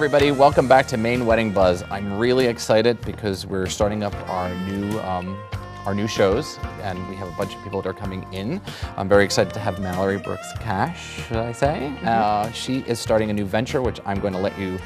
everybody, welcome back to Maine Wedding Buzz. I'm really excited because we're starting up our new shows, and we have a bunch of people that are coming in. I'm very excited to have Mallory Brookes Cash, should I say. She is starting a new venture, which I'm going to let you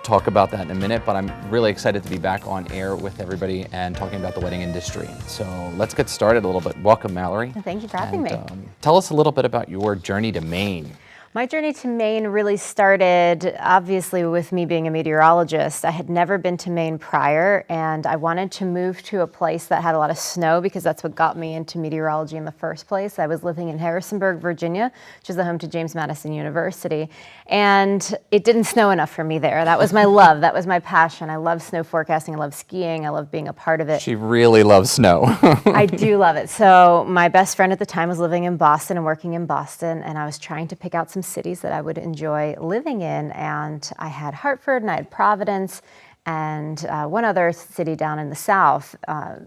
talk about that in a minute, but I'm really excited to be back on air with everybody and talking about the wedding industry. So let's get started a little bit. Welcome, Mallory. Thank you for having me. Tell us a little bit about your journey to Maine. My journey to Maine really started, obviously, with me being a meteorologist. I had never been to Maine prior, and I wanted to move to a place that had a lot of snow because that's what got me into meteorology in the first place. I was living in Harrisonburg, Virginia, which is the home to James Madison University, and it didn't snow enough for me there. That was my love. That was my passion. I love snow forecasting. I love skiing. I love being a part of it. She really loves snow. I do love it. So my best friend at the time was living in Boston and working in Boston, and I was trying to pick out some cities that I would enjoy living in, and I had Hartford and I had Providence and one other city down in the south,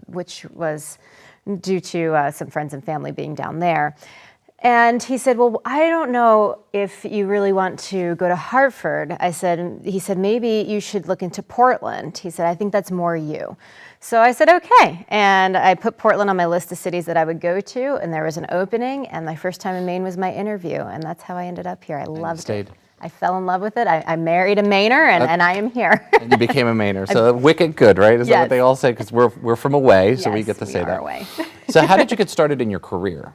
which was due to some friends and family being down there. And he said, well, I don't know if you really want to go to Hartford. He said, maybe you should look into Portland. He said, I think that's more you. So I said, okay. And I put Portland on my list of cities that I would go to, and there was an opening, and my first time in Maine was my interview, and that's how I ended up here. I loved it. I fell in love with it. I married a Mainer, and I am here. And you became a Mainer. So wicked good, right? Is that what they all say? Because we're from away, so we get to say that. Away. So how did you get started in your career?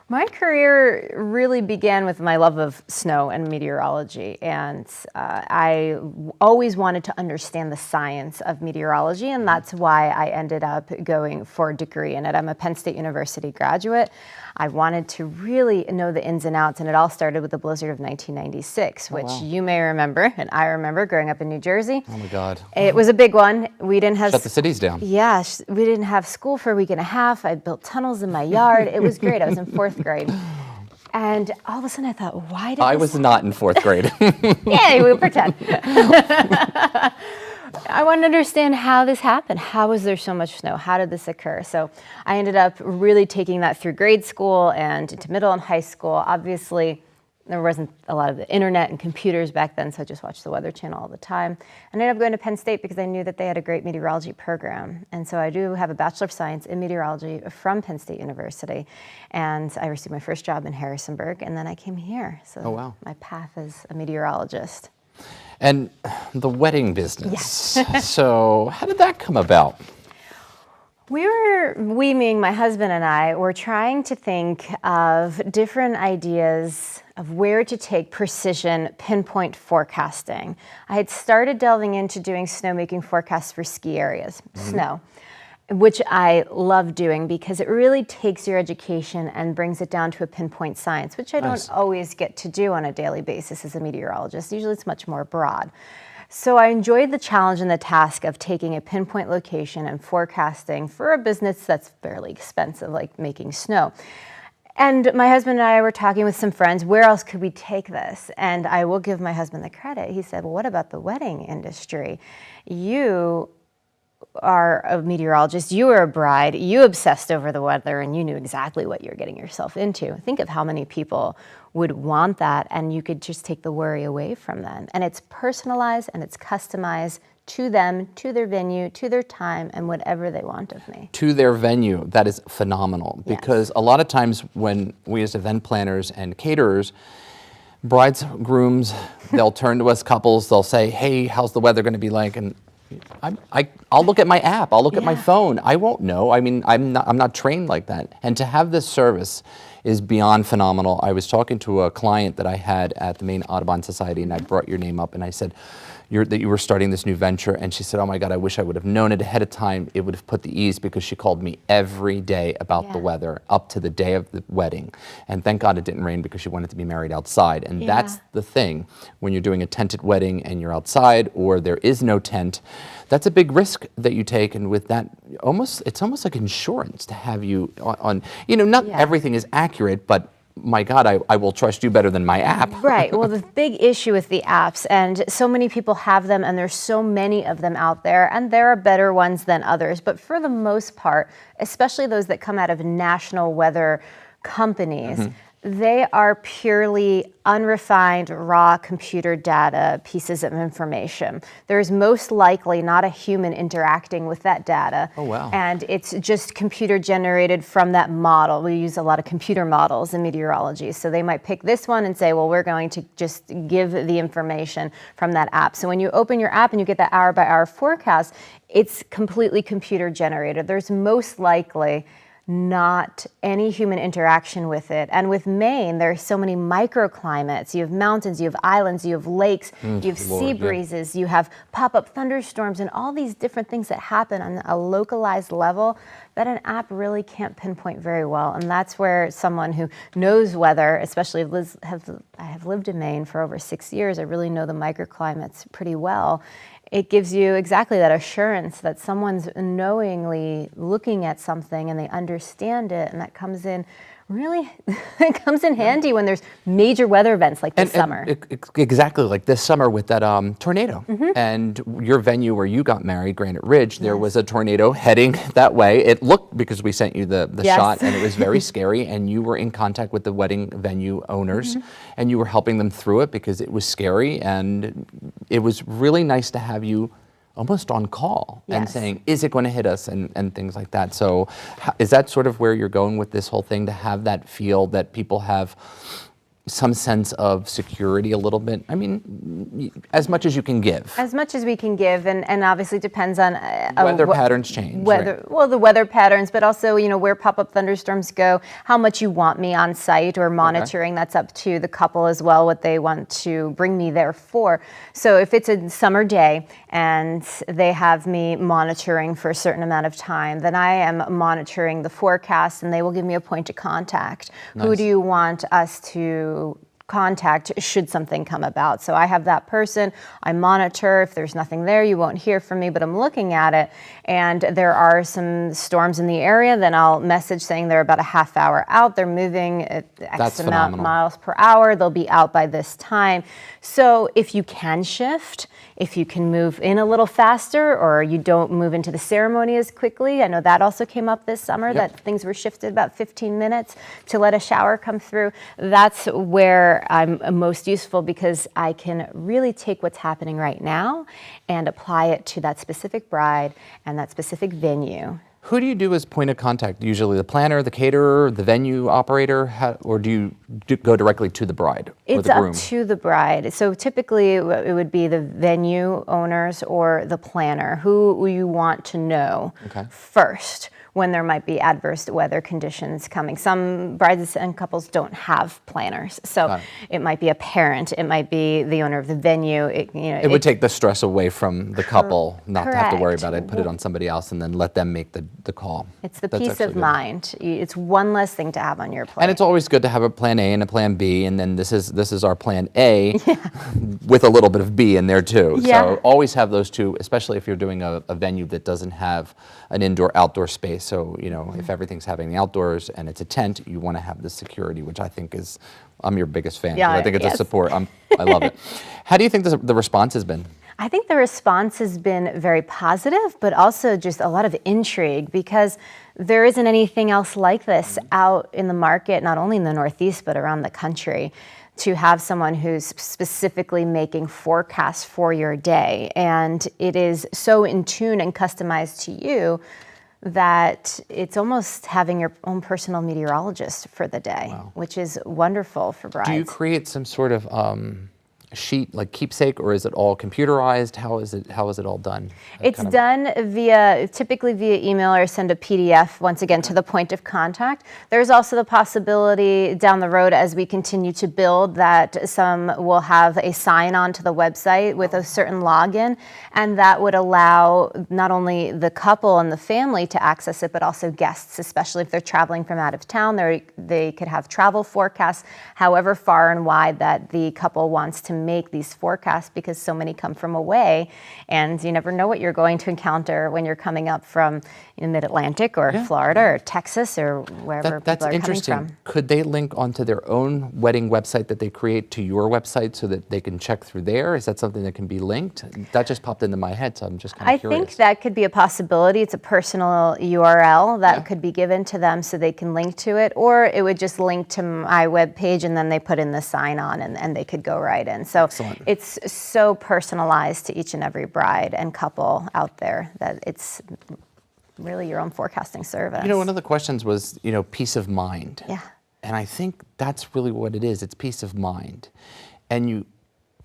My career really began with my love of snow and meteorology, and I always wanted to understand the science of meteorology, and that's why I ended up going for a degree in it. I'm a Penn State University graduate. I wanted to really know the ins and outs, and it all started with the blizzard of 1996, which you may remember, and I remember growing up in New Jersey. Oh my God. It was a big one. We didn't have... Shut the cities down. Yeah, we didn't have school for a week and a half. I built tunnels in my yard. It was great. I was in 4th grade. And all of a sudden I thought, why did I was not in 4th grade. Yeah, we'll pretend. I wanted to understand how this happened. How was there so much snow? How did this occur? So I ended up really taking that through grade school and into middle and high school. Obviously, there wasn't a lot of the internet and computers back then, so I just watched the Weather Channel all the time. And I ended up going to Penn State because I knew that they had a great meteorology program. And so I do have a Bachelor of Science in Meteorology from Penn State University. And I received my first job in Harrisonburg, and then I came here. So my path is a meteorologist. And the wedding business. Yes. So how did that come about? We, meaning my husband and I, were trying to think of different ideas of where to take precision pinpoint forecasting. I had started delving into doing snowmaking forecasts for ski areas, snow, which I love doing because it really takes your education and brings it down to a pinpoint science, which I don't always get to do on a daily basis as a meteorologist. Usually it's much more broad. So I enjoyed the challenge and the task of taking a pinpoint location and forecasting for a business that's fairly expensive, like making snow. And my husband and I were talking with some friends, where else could we take this? And I will give my husband the credit. He said, well, what about the wedding industry? You are a meteorologist, you were a bride, you obsessed over the weather, and you knew exactly what you're getting yourself into. Think of how many people would want that, and you could just take the worry away from them. And it's personalized and it's customized to them, to their venue, to their time, and whatever they want of me. To their venue. That is phenomenal, because a lot of times when we as event planners and caterers, brides, grooms, they'll turn to us, couples, they'll say, hey, how's the weather going to be like? And I'll look at my app, I'll look at my phone. I won't know. I mean, I'm not trained like that. And to have this service is beyond phenomenal. I was talking to a client that I had at the Maine Audubon Society, and I brought your name up, and I said that you were starting this new venture, and she said, oh my God, I wish I would have known it ahead of time. It would have put the ease, because she called me every day about the weather up to the day of the wedding. And thank God it didn't rain, because she wanted to be married outside. And that's the thing, when you're doing a tented wedding and you're outside or there is no tent, that's a big risk that you take. And with that, it's almost like insurance to have you on, not everything is accurate, but my God, I will trust you better than my app. Right. Well, the big issue with the apps, and so many people have them, and there's so many of them out there, and there are better ones than others. But for the most part, especially those that come out of national weather companies, They are purely unrefined, raw computer data pieces of information. There's most likely not a human interacting with that data. Oh, wow. And it's just computer generated from that model. We use a lot of computer models in meteorology. So they might pick this one and say, well, we're going to just give the information from that app. So when you open your app and you get that hour by hour forecast, it's completely computer generated. There's most likely not any human interaction with it. And with Maine, there are so many microclimates. You have mountains, you have islands, you have lakes, you have sea breezes, you have pop-up thunderstorms, and all these different things that happen on a localized level that an app really can't pinpoint very well. And that's where someone who knows weather, especially I have lived in Maine for over 6 years, I really know the microclimates pretty well. It gives you exactly that assurance that someone's knowingly looking at something and they understand it, and that comes in really, it comes in handy when there's major weather events like this summer. Exactly, like this summer with that tornado. And your venue where you got married, Granite Ridge, there was a tornado heading that way. It looked, because we sent you the shot, and it was very scary, and you were in contact with the wedding venue owners, and you were helping them through it because it was scary, and it was really nice to have you almost on call and saying, is it going to hit us, and things like that. So is that sort of where you're going with this whole thing, to have that feel that people have some sense of security a little bit? I mean, as much as you can give. As much as we can give, and obviously depends on weather patterns change. Well, the weather patterns, but also, you know, where pop-up thunderstorms go, how much you want me on site or monitoring. That's up to the couple as well, what they want to bring me there for. So if it's a summer day and they have me monitoring for a certain amount of time, then I am monitoring the forecast, and they will give me a point of contact. Nice. Who do you want us to contact should something come about? So I have that person, I monitor. If there's nothing there, you won't hear from me, but I'm looking at it, and there are some storms in the area, then I'll message saying they're about a half hour out, they're moving at X amount miles per hour, they'll be out by this time. So if you can shift, if you can move in a little faster, or you don't move into the ceremony as quickly, I know that also came up this summer, that things were shifted about 15 minutes to let a shower come through. That's where I'm most useful, because I can really take what's happening right now and apply it to that specific bride and that specific venue. Who do you do as point of contact? Usually the planner, the caterer, the venue operator, or do you go directly to the bride or the groom? It's up to the bride. So typically it would be the venue owners or the planner who you want to know first when there might be adverse weather conditions coming. Some brides and couples don't have planners, so it might be a parent, it might be the owner of the venue. It would take the stress away from the couple, not to have to worry about it, put it on somebody else, and then let them make the call. It's the peace of mind. It's one less thing to have on your plate. And it's always good to have a plan A and a plan B, and then this is our plan A with a little bit of B in there too. So always have those two, especially if you're doing a venue that doesn't have an indoor-outdoor space. So, you know, if everything's happening outdoors and it's a tent, you want to have the security, which I think is, I'm your biggest fan. I think it's a support. I love it. How do you think the response has been? I think the response has been very positive, but also just a lot of intrigue, because there isn't anything else like this out in the market, not only in the Northeast, but around the country, to have someone who's specifically making forecasts for your day. And it is so in tune and customized to you that it's almost having your own personal meteorologist for the day, which is wonderful for brides. Do you create some sort of sheet like keepsake, or is it all computerized? How is it all done? It's done typically via email, or send a PDF, once again, to the point of contact. There's also the possibility down the road, as we continue to build, that some will have a sign-on to the website with a certain login, and that would allow not only the couple and the family to access it, but also guests, especially if they're traveling from out of town. They could have travel forecasts however far and wide that the couple wants to make these forecasts because so many come from away, and you never know what you're going to encounter when you're coming up from mid-Atlantic or Florida or Texas or wherever That's people are interesting. coming from. Could they link onto their own wedding website that they create to your website so that they can check through there? Is that something that can be linked? That just popped into my head, so I'm just kind of curious. I think that could be a possibility. It's a personal URL that could be given to them so they can link to it, or it would just link to my web page and then they put in the sign on and they could go right in. So Excellent. It's so personalized to each and every bride and couple out there that it's really your own forecasting service. One of the questions was, peace of mind. Yeah. And I think that's really what it is. It's peace of mind. And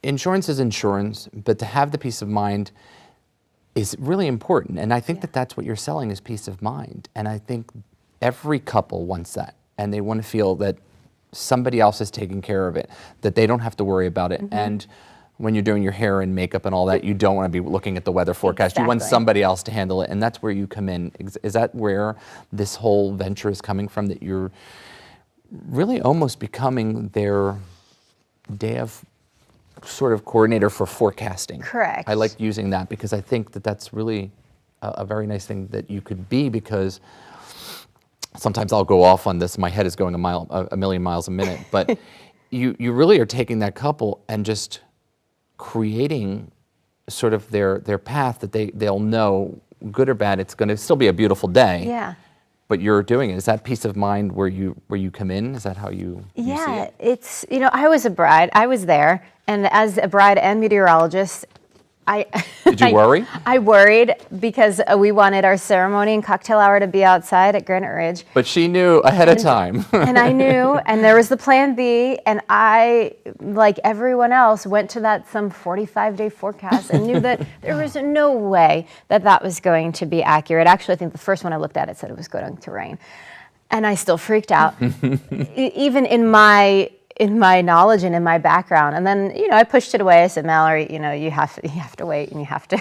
insurance is insurance, but to have the peace of mind is really important. And I think that that's what you're selling is peace of mind. And I think every couple wants that. And they want to feel that somebody else is taking care of it, that they don't have to worry about it. And when you're doing your hair and makeup and all that, you don't want to be looking at the weather forecast. You want somebody else to handle it. And that's where you come in. Is that where this whole venture is coming from, that you're really almost becoming their day of sort of coordinator for forecasting? Correct. I like using that because I think that that's really a very nice thing that you could be, because sometimes I'll go off on this. My head is going a million miles a minute. But you really are taking that couple and just creating sort of their path that they'll know, good or bad, it's going to still be a beautiful day. Yeah. But you're doing it. Is that peace of mind where you come in? Is that how you see it? It's, I was a bride. I was there. And as a bride and meteorologist, Did you worry? I worried because we wanted our ceremony and cocktail hour to be outside at Granite Ridge. But she knew ahead of time. And I knew, and there was the plan B, and I, like everyone else, went to that some 45-day forecast and knew that there was no way that was going to be accurate. Actually, I think the first one I looked at, it said it was going to rain. And I still freaked out, even in my knowledge and in my background. And then, I pushed it away. I said, Mallory, you have to wait and you have to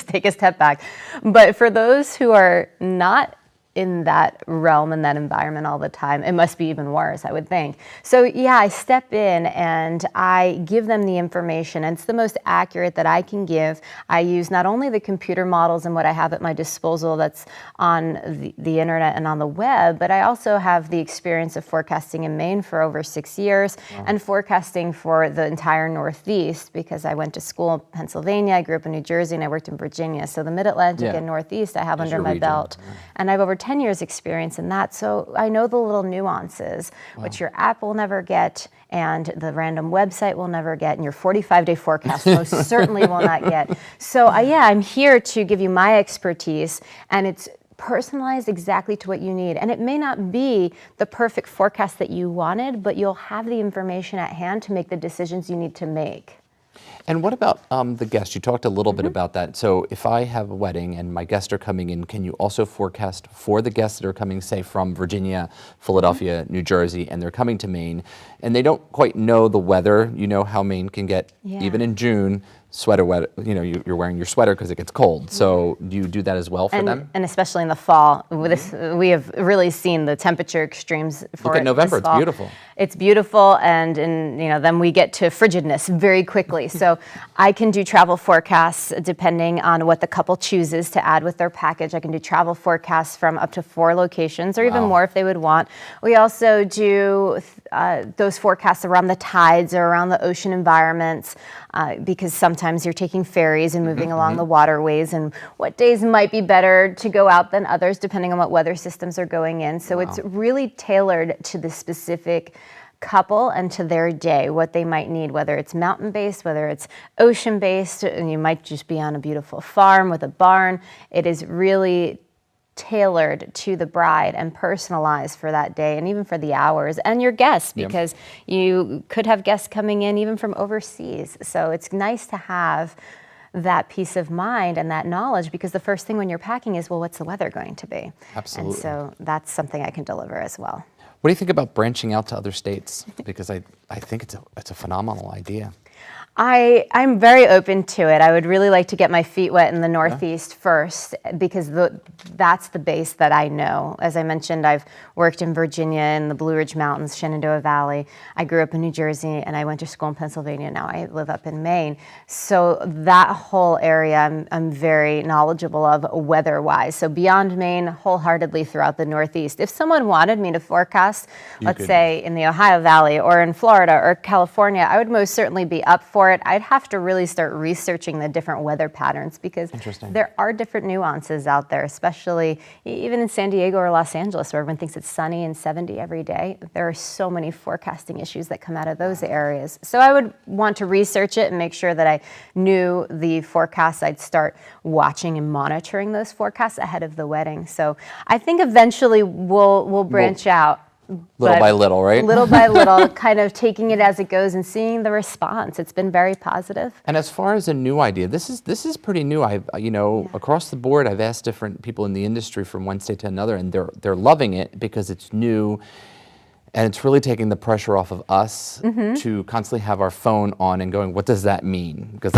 take a step back. But for those who are not in that realm and that environment all the time, it must be even worse, I would think. So I step in and I give them the information, and it's the most accurate that I can give. I use not only the computer models and what I have at my disposal that's on the internet and on the web, but I also have the experience of forecasting in Maine for over 6 years and forecasting for the entire Northeast, because I went to school in Pennsylvania, I grew up in New Jersey, and I worked in Virginia. So the Mid-Atlantic and Northeast I have under my belt. And I have over 10 years experience in that, so I know the little nuances, which your app will never get, and the random website will never get, and your 45-day forecast most certainly will not get. So I'm here to give you my expertise, and it's personalized exactly to what you need. And it may not be the perfect forecast that you wanted, but you'll have the information at hand to make the decisions you need to make. And what about the guests? You talked a little bit about that. So if I have a wedding and my guests are coming in, can you also forecast for the guests that are coming, say, from Virginia, Philadelphia, New Jersey, and they're coming to Maine, and they don't quite know the weather? You know how Maine can get, even in June, sweater weather. You're wearing your sweater because it gets cold. So do you do that as well for them? And especially in the fall, we have really seen the temperature extremes for Look at November, it's beautiful. It's beautiful, and then we get to frigidness very quickly. So I can do travel forecasts depending on what the couple chooses to add with their package. I can do travel forecasts from up to 4 locations, or even more if they would want. We also do those forecasts around the tides or around the ocean environments, because sometimes you're taking ferries and moving along the waterways, and what days might be better to go out than others depending on what weather systems are going in. So it's really tailored to the specific couple and to their day, what they might need, whether it's mountain-based, whether it's ocean-based, and you might just be on a beautiful farm with a barn. It is really tailored to the bride and personalized for that day, and even for the hours, and your guests, because you could have guests coming in even from overseas. So it's nice to have that peace of mind and that knowledge, because the first thing when you're packing is, well, what's the weather going to be? Absolutely. And so that's something I can deliver as well. What do you think about branching out to other states? Because I think it's a phenomenal idea. I'm very open to it. I would really like to get my feet wet in the Northeast first, because that's the base that I know. As I mentioned, I've worked in Virginia in the Blue Ridge Mountains, Shenandoah Valley. I grew up in New Jersey, and I went to school in Pennsylvania. Now I live up in Maine. So that whole area I'm very knowledgeable of weather-wise. So beyond Maine, wholeheartedly throughout the Northeast. If someone wanted me to forecast, let's say in the Ohio Valley or in Florida or California, I would most certainly be up for it. I'd have to really start researching the different weather patterns, because there are different nuances out there, especially even in San Diego or Los Angeles, where everyone thinks it's sunny and 70 every day. There are so many forecasting issues that come out of those areas. So I would want to research it and make sure that I knew the forecasts. I'd start watching and monitoring those forecasts ahead of the wedding. So I think eventually we'll branch out. Little by little, right? Little by little, kind of taking it as it goes and seeing the response. It's been very positive. And as far as a new idea, this is pretty new. Across the board, I've asked different people in the industry from one state to another, and they're loving it because it's new, and it's really taking the pressure off of us to constantly have our phone on and going, what does that mean? Because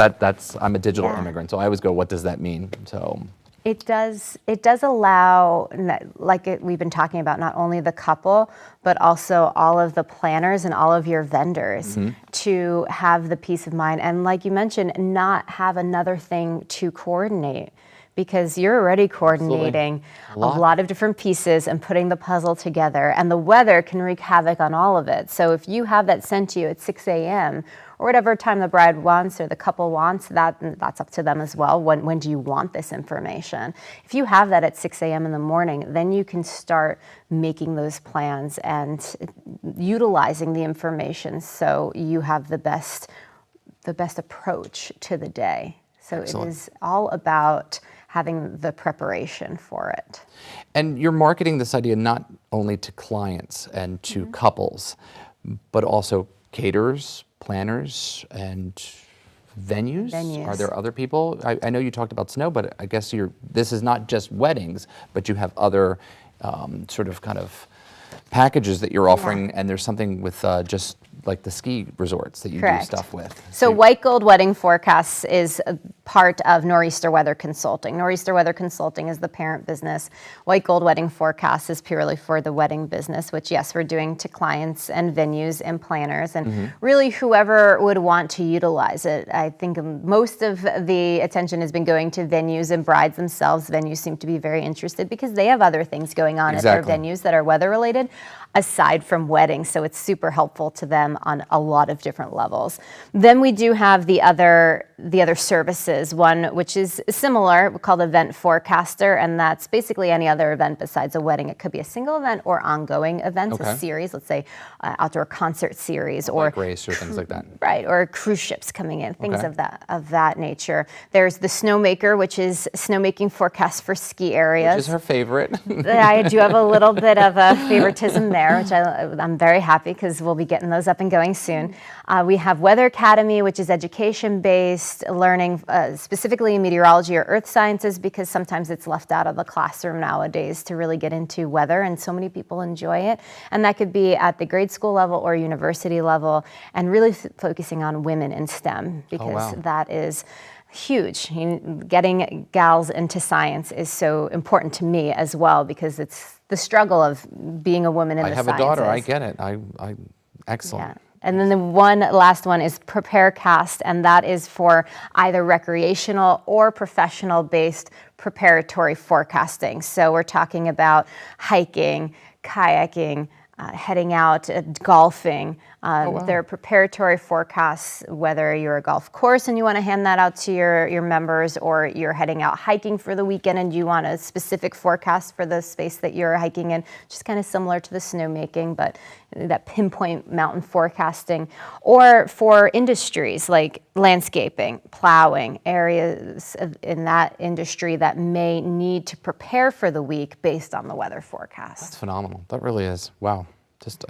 I'm a digital immigrant, so I always go, what does that mean? So. It does allow, we've been talking about, not only the couple, but also all of the planners and all of your vendors to have the peace of mind. And like you mentioned, not have another thing to coordinate, because you're already coordinating a lot of different pieces and putting the puzzle together, and the weather can wreak havoc on all of it. So if you have that sent to you at 6 a.m. or whatever time the bride wants or the couple wants, that's up to them as well. When do you want this information? If you have that at 6 a.m. in the morning, then you can start making those plans and utilizing the information so you have the best approach to the day. So Excellent. It is all about having the preparation for it. And you're marketing this idea not only to clients and to couples, but also caterers, planners, and venues? Are there other people? I know you talked about snow, but I guess this is not just weddings, but you have other sort of kind of packages that you're offering, and there's something with just like the ski resorts that you do stuff with. So White Gold Wedding Forecasts is a part of Nor'easter Weather Consulting. Nor'easter Weather Consulting is the parent business. White Gold Wedding Forecasts is purely for the wedding business, which, yes, we're doing to clients and venues and planners and really whoever would want to utilize it. I think most of the attention has been going to venues and brides themselves. Venues seem to be very interested because they have other things going on at their venues that are weather related, aside from weddings, so it's super helpful to them on a lot of different levels. Then we do have the other services, one which is similar, called Event Forecaster, and that's basically any other event besides a wedding. It could be a single event or ongoing events, a series, let's say outdoor concert series, or like race or things like that. Right, or cruise ships coming in, things of that nature. There's the Snowmaker, which is snowmaking forecast for ski areas. Which is her favorite. I do have a little bit of a favoritism there, which I'm very happy because we'll be getting those up and going soon. We have Weather Academy, which is education-based, learning specifically in meteorology or earth sciences, because sometimes it's left out of the classroom nowadays to really get into weather, and so many people enjoy it. And that could be at the grade school level or university level, and really focusing on women in STEM, because that is huge. Getting gals into science is so important to me as well, because it's the struggle of being a woman in the sciences. I have a daughter. I get it. Excellent. Yeah. And then the last one is PrepareCast, and that is for either recreational or professional-based preparatory forecasting. So we're talking about hiking, kayaking, heading out, golfing. They're preparatory forecasts, whether you're a golf course and you want to hand that out to your members, or you're heading out hiking for the weekend and you want a specific forecast for the space that you're hiking in, just kind of similar to the snowmaking, but that pinpoint mountain forecasting. Or for industries like landscaping, plowing, areas in that industry that may need to prepare for the week based on the weather forecast. That's phenomenal. That really is. Wow. Just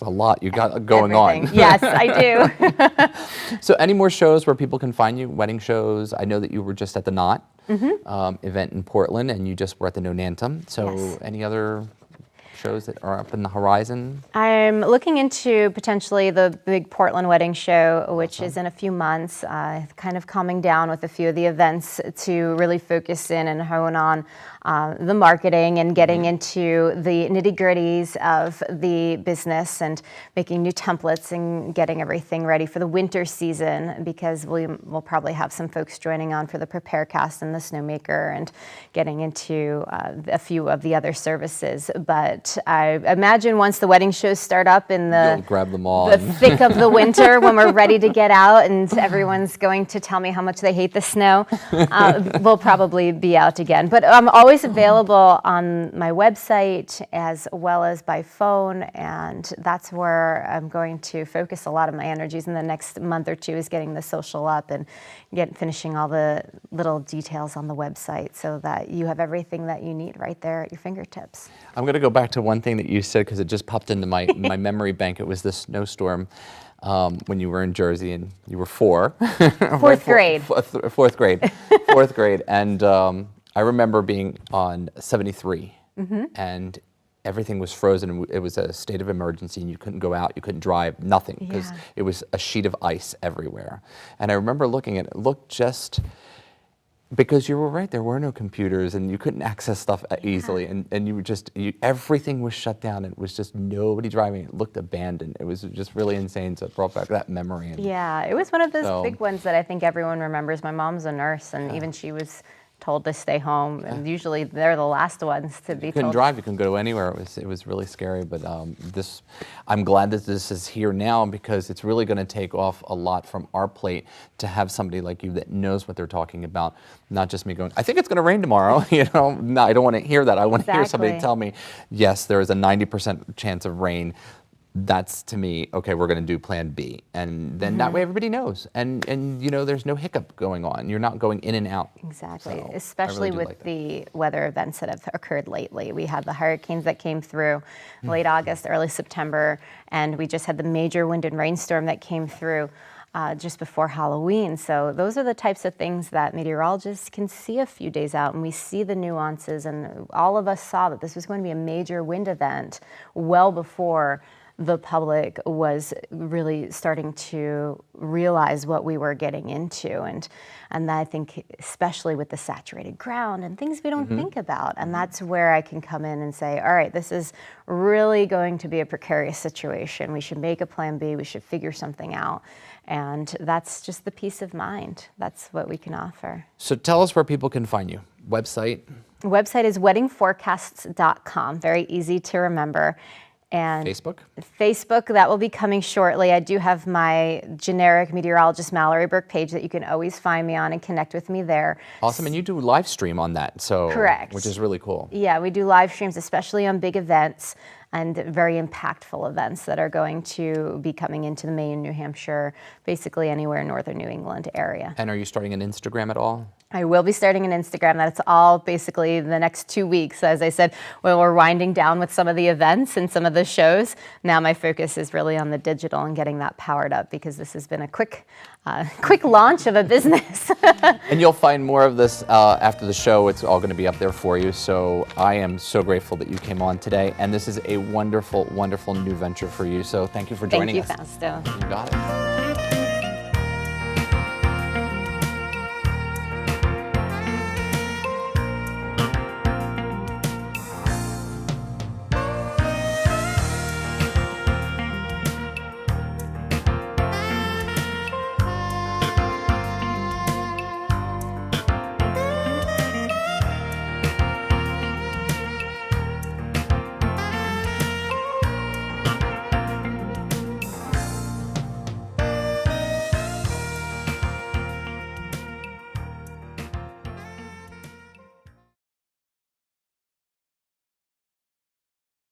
a lot you got going on. Yes, I do. So any more shows where people can find you, wedding shows? I know that you were just at the Knot event in Portland, and you just were at the Nonantum. So any other shows that are up in the horizon? I'm looking into potentially the big Portland wedding show, which is in a few months, kind of calming down with a few of the events to really focus in and hone on the marketing and getting into the nitty-gritties of the business and making new templates and getting everything ready for the winter season, because we'll probably have some folks joining on for the Preparecast and the Snowmaker and getting into a few of the other services. But I imagine once the wedding shows start up in You'll grab them all. the thick of the winter, when we're ready to get out and everyone's going to tell me how much they hate the snow, we'll probably be out again. But I'm always available on my website as well as by phone, and that's where I'm going to focus a lot of my energies in the next month or two, is getting the social up and finishing all the little details on the website so that you have everything that you need right there at your fingertips. I'm going to go back to one thing that you said, because it just popped into my memory bank. It was the snowstorm when you were in Jersey and you were 4. Fourth grade. Fourth grade. Fourth grade. And I remember being on 73 and everything was frozen. It was a state of emergency and you couldn't go out, you couldn't drive, nothing, because it was a sheet of ice everywhere. And I remember looking at it, looked just, because you were right, there were no computers and you couldn't access stuff easily, and you were just, everything was shut down and it was just nobody driving. It looked abandoned. It was just really insane, so it brought back that memory. And yeah, it was one of those big ones that I think everyone remembers. My mom's a nurse, and even she was told to stay home, and usually they're the last ones to be told. You couldn't drive, you couldn't go anywhere. It was really scary, but I'm glad that this is here now, because it's really going to take off a lot from our plate to have somebody like you that knows what they're talking about, not just me going, I think it's going to rain tomorrow. No, I don't want to hear that. I want to hear somebody tell me, yes, there is a 90% chance of rain. That's, to me, okay, we're going to do plan B. And then that way everybody knows. And there's no hiccup going on. You're not going in and out. Exactly, So especially really with the weather events that have occurred lately. We had the hurricanes that came through late August, early September, and we just had the major wind and rainstorm that came through just before Halloween. So those are the types of things that meteorologists can see a few days out, and we see the nuances. And all of us saw that this was going to be a major wind event well before the public was really starting to realize what we were getting into. And I think especially with the saturated ground and things we don't think about. And that's where I can come in and say, all right, this is really going to be a precarious situation. We should make a plan B. We should figure something out. And that's just the peace of mind. That's what we can offer. So tell us where people can find you. Website? Website is weddingforecasts.com. Very easy to remember. And Facebook, that will be coming shortly. I do have my generic meteorologist Mallory Brookes page that you can always find me on and connect with me there. Awesome, and you do live stream on that, so correct, which is really cool. Yeah, we do live streams, especially on big events and very impactful events that are going to be coming into the Maine, New Hampshire, basically anywhere in northern New England area. And are you starting an Instagram at all? I will be starting an Instagram. That's all basically the next 2 weeks. As I said, well, we're winding down with some of the events and some of the shows. Now my focus is really on the digital and getting that powered up, because this has been a quick launch of a business. And you'll find more of this after the show. It's all going to be up there for you. So I am so grateful that you came on today. And this is a wonderful, wonderful new venture for you. So thank you for joining us. Thank you, Fausto. You got it.